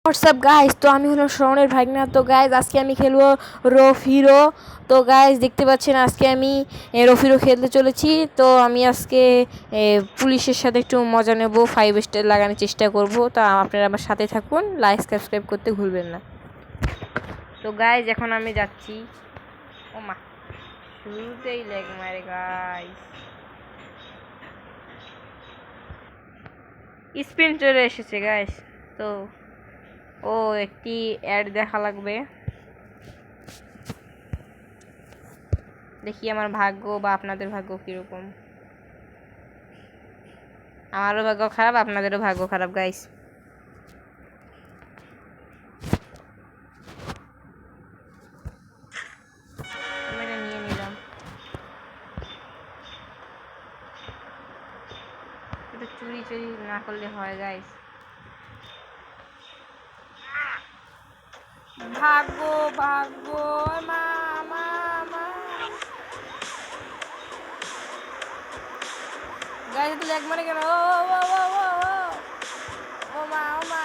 WhatsApp guys, তো আমি হলো শ্রবণের ভাগনা। তো গাইজ আজকে আমি খেলবো রফ হিরো। তো গাইজ দেখতে পাচ্ছেন আজকে আমি রফ হিরো খেলতে চলেছি। তো আমি আজকে পুলিশের সাথে একটু মজা নেব, 5 স্টার লাগানোর চেষ্টা করব। তো আপনারা আমার সাথে থাকুন, লাইক সাবস্ক্রাইব করতে ভুলবেন না। তো গাইজ এখন আমি যাচ্ছি। ও মা, শুরুতেই লেগ মারে গাইজ, স্পিন চলে এসেছে গাইজ। তো একটি অ্যাড দেখা লাগবে, দেখি আমার ভাগ্য বা আপনাদের ভাগ্য কীরকম। আমারও ভাগ্য খারাপ, আপনাদেরও ভাগ্য খারাপ গাইস। আমি এটা নিয়ে নিলাম। এটা চুরি চুরি না করলে হয় গাইস। ভাগ্য ভাগ্য মা মা মা গাইস, তুই এক মানে কেন? ও ও ও ও ও মা ও মা।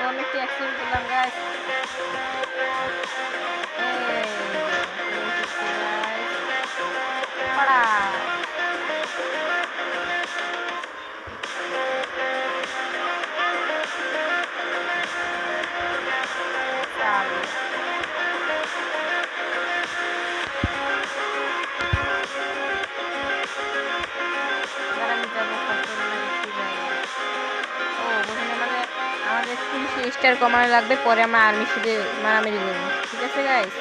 আমি একটু অ্যাক্সিডেন্ট করলাম গাইস। আমাদের 30 স্টার কমানো লাগবে, পরে আমরা আর্মির সাথে মারামারি করবো, ঠিক আছে গাইস?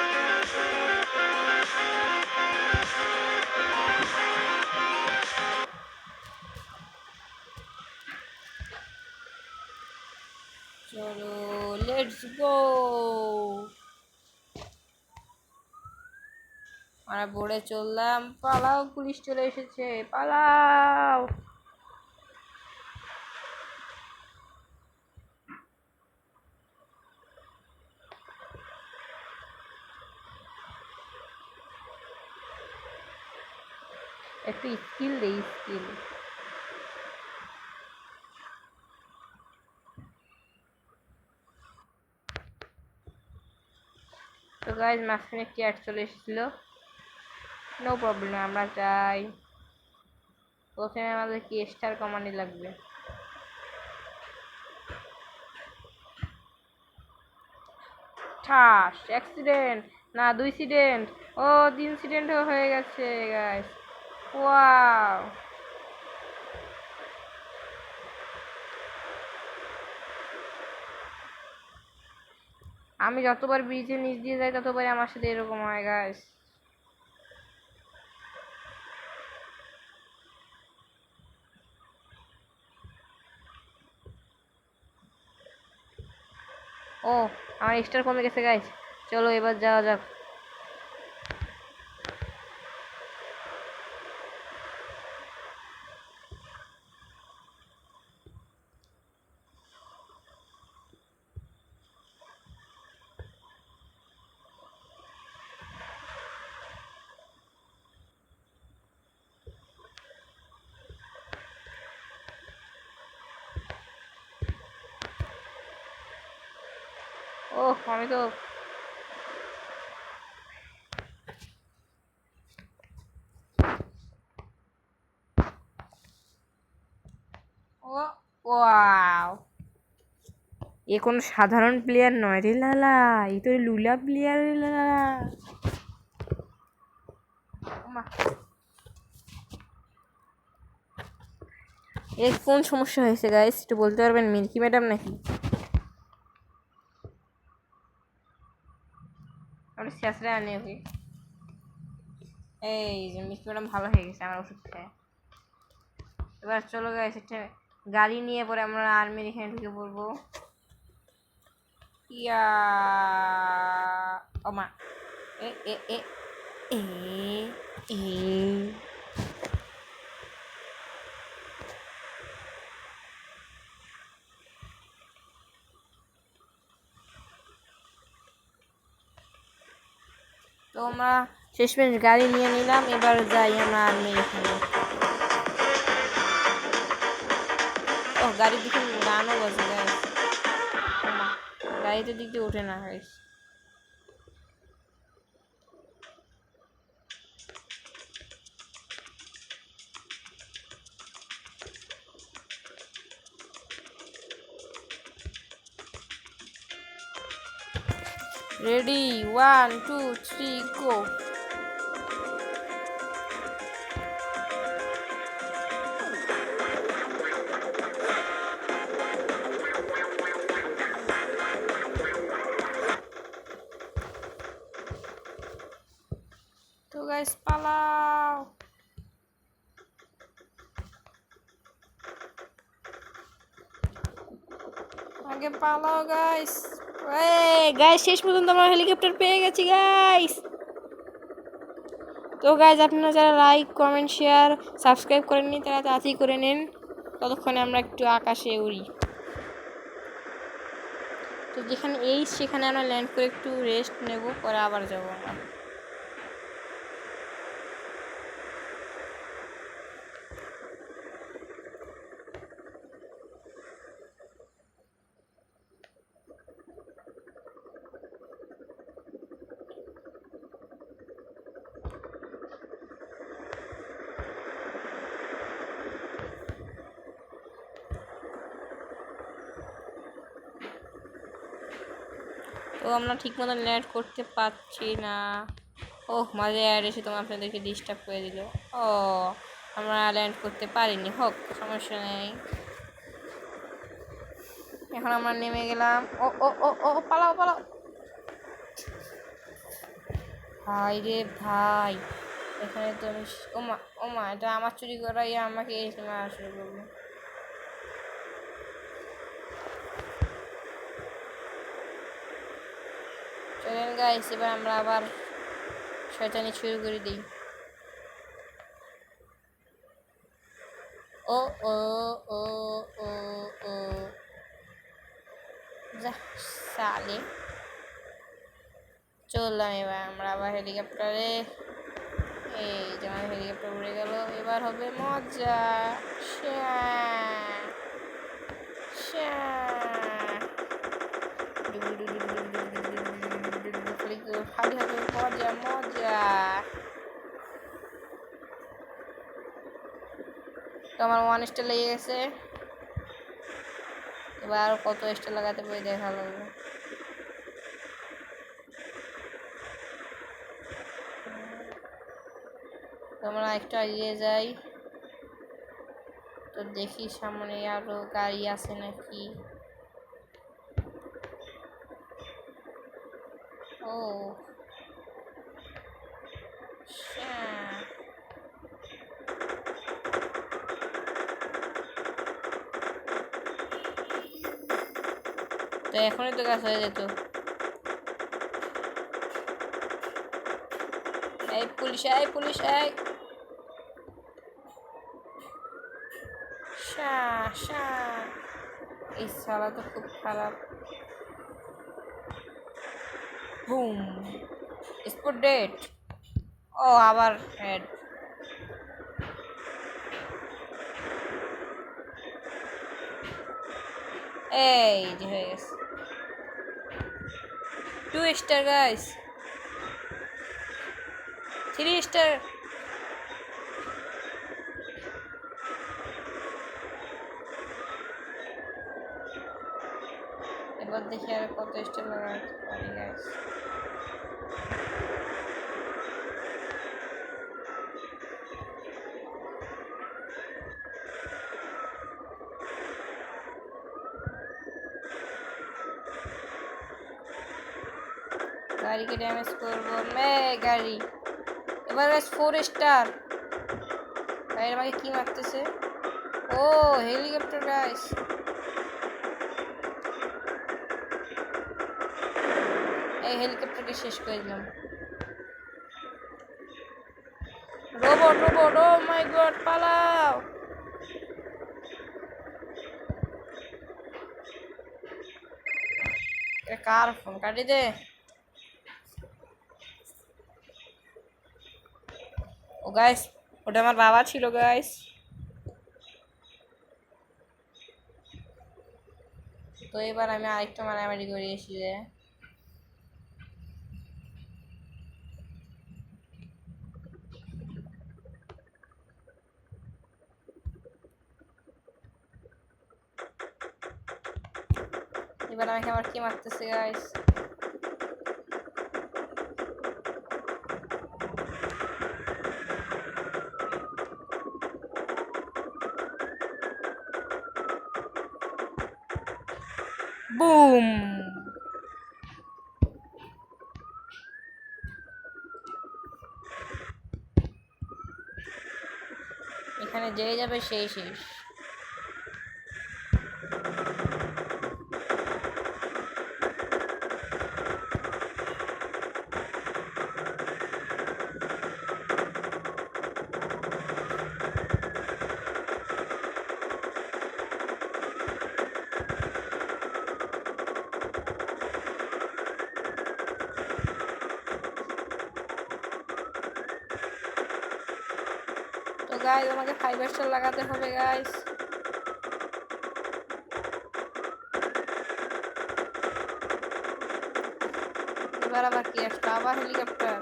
চলো লেটস গো। আমরা বোর্ডে চললাম, পালাও, পুলিশ চলে এসেছে, পালাও। একটু স্কিল দেই, স্কিল। তো গাইজ মাঝখানে একটি অ্যাড চলে এসেছিল, নো প্রবলেম, আমরা চাই। প্রথমে আমাদের কি স্টার কমানি লাগবে। ঠাস, অ্যাক্সিডেন্ট না 2 সিডেন্ট, 3 সিডেন্টও হয়ে গেছে গাইজ। ওয়াও, আমি যতবার ব্রিজের নিচ দিয়ে যাই ততবারই আমার সাথে এরকম হয় গাইস। আমার স্টার কমে গেছে গাইস, চলো এবার যাওয়া যাক। আমি তো ওয়াও, এ কোনো সাধারণ প্লেয়ার নয় রে লালা, এই তো লুলা প্লেয়ার রে লালা। এর কোন সমস্যা হয়েছে গাইস, একটু বলতে পারবেন? মিল্কি ম্যাডাম নাকি? আমরা শেষরে আনি ওকে। এই যে মিল্কি ম্যাডাম ভালো হয়ে গেছে আমার ওষুধ খেয়ে। এবার চলো গাইস, একটা গাড়ি নিয়ে পরে আমরা আর্মির এখানে ঢুকে পড়বো। ইয়া ও মা, এ এ এ এ এ তো আমরা শেষমেশ গাড়ি নিয়ে নিলাম, এবার যাই আমরা আর্মি এখানে। ও গাড়ির দিকে গানও বাজে গাইস, গাড়িতে দিক দিয়ে ওঠে না গাইস। রেডি 1 2 3 গো। তো গাইস পালাও, আগে পালাও গাইস। গাইস শেষ পর্যন্ত আমরা হেলিকপ্টার পেয়ে গেছি গাইস। তো গাইস আপনারা যারা লাইক কমেন্ট শেয়ার সাবস্ক্রাইব করেননি তারা তাড়াতাড়ি করে নিন, ততক্ষণে আমরা একটু আকাশে উড়ি। তো যেখানে সেখানে আমরা ল্যান্ড করে একটু রেস্ট নেব, পরে আবার যাবো আমরা। তো আমরা ঠিক মতো ল্যান্ড করতে পারছি না। ওহ মাঝে অ্যাড এসে তোমার আপনাদেরকে ডিস্টার্ব করে দিল। ও আমরা ল্যান্ড করতে পারিনি, হোক সমস্যা নেই। এখন আমরা নেমে গেলাম। ও ও ও ও পালাও পালাও। ভাই রে ভাই, এখানে তো আমি ওমা ওমা, এটা আমার চুরি করাই আমাকে এসে মারা শুরু করবো। চলেন গাইস, এবার আমরা আবার শয়তানি শুরু করে দিই। ও ও ও ও ও যা সালে, চললাম। এবার আমরা আবার হেলিকপ্টারে, এই যেমন হেলিকপ্টার উড়ে গেল, এবার হবে মজা। খালি হবে মজা মজা। তো আমার 1 স্টার লেগে গেছে, এবার কত স্টার লাগাতে পারি দেখা লাগবে। আমরা একটু এগিয়ে যাই, তো দেখি সামনে আরো গাড়ি আছে নাকি। ও তো এখনই তো কাজ হয়ে যেত। এই পুলিশ এই পুলিশ এই এই শালা তো খুব খারাপ। Broom, spot date. ও আবার হেড। এই যে হয়ে গেছে 2 স্টার গাইস, 3 স্টার। এবার দেখি আর কত স্টার লাগাতে পারি গাইস। গাড়িকে ড্যামেজ করবো মে গাড়ি। এবার গাইস 4 স্টার। গাড়ি আমাকে কি মারতেছে? ও হেলিকপ্টার গাইস। এই হেলিকপ্টারকে শেষ করে দিলাম। রোবট রোবট, ও মাই গড পালাও। কার ফোন কাটি দে। গাইস, ওটা আমার বাবা ছিল গাইস। তো এবার আমি আরেকটা মারামারি করে এসি যে এবার আমাকে আবার কি মারতেছে গাইস। বুম। এখানে যেই যাবে সেই শেষ। তো গাইস আমাকে 5 স্টার লাগাতে হবে গাইস। এবার আবার কি একটা আবার হেলিকপ্টার।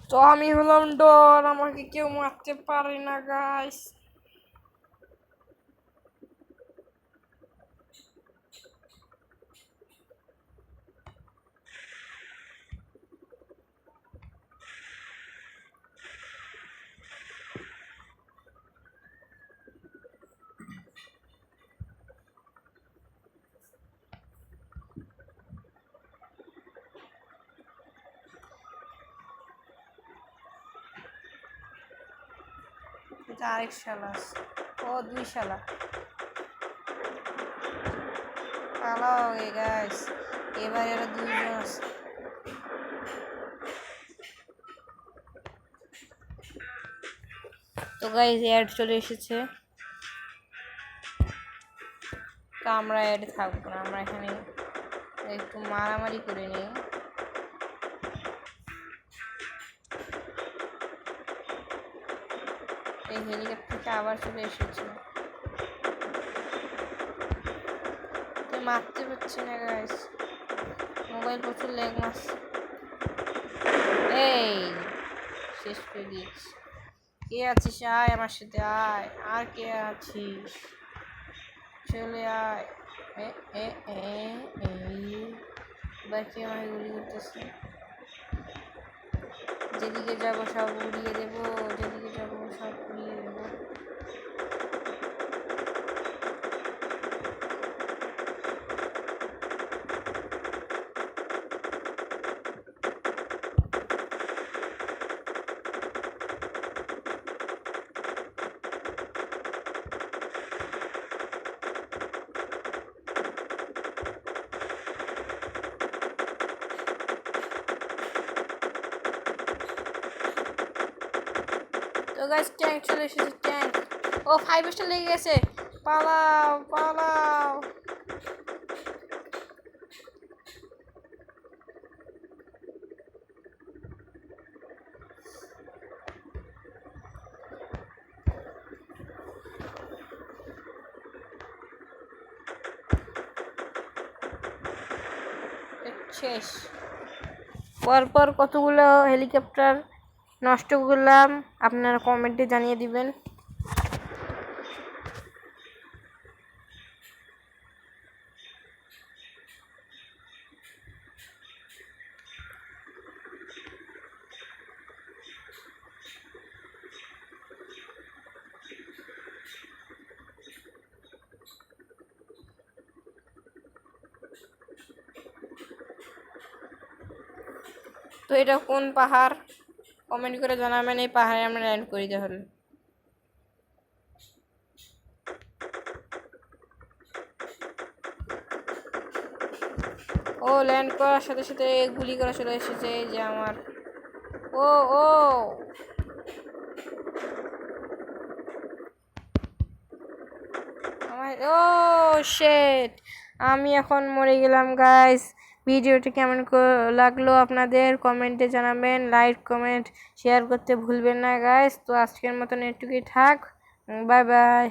তো আমি হলাম ডর, আমাকে কেউ মারতে পারে না গাইস। এটা আরেক শালা আছে। ও 2 শালা পালাও গাইস। এবার এরা 2 জন আছে। তো গাইস অ্যাড চলে এসেছে। তো আমরা অ্যাড থাকবো না, আমরা এখানে একটু মারামারি করে নিই। এই হেলিকপ্টারটা আবার চলে এসেছে। মারতে পারছি না গাইস, মোবাইল প্রচুর ল্যাগ মারছে। এই শেষ করে দিয়েছি। কে আছিস আয় আমার সাথে আয়, আর কে আছিস চলে আয়। এবার কি আমাকে গুলি করতেছে। যেদিকে যাবো সব উড়িয়ে দেবো, যেদিকে যাবো সব উড়িয়ে দেবো। তো গাইস ট্যাঙ্ক চলে এসেছে, ট্যাঙ্ক। ও 5 স্টার লেগে গেছে, পালাও পালাও। শেষ। পরপর কতগুলো হেলিকপ্টার নষ্ট করলাম আপনারা কমেন্টে জানিয়ে দিবেন। তো এটা কোন পাহাড় কমেন্ট করে জানাবেন, এই পাহাড়ে আমরা ল্যান্ড করি তাহলে। ও ল্যান্ড করার সাথে সাথে গুলি করা চলে এসেছে এই যে আমার। ও ও ও শেট, আমি এখন মরে গেলাম গাইস। ভিডিওটি কেমন লাগলো আপনাদের কমেন্টে জানাবেন, লাইক কমেন্ট শেয়ার করতে ভুলবেন না গাইস। তো আজকের মতন এটুকুই থাক, বাই বাই।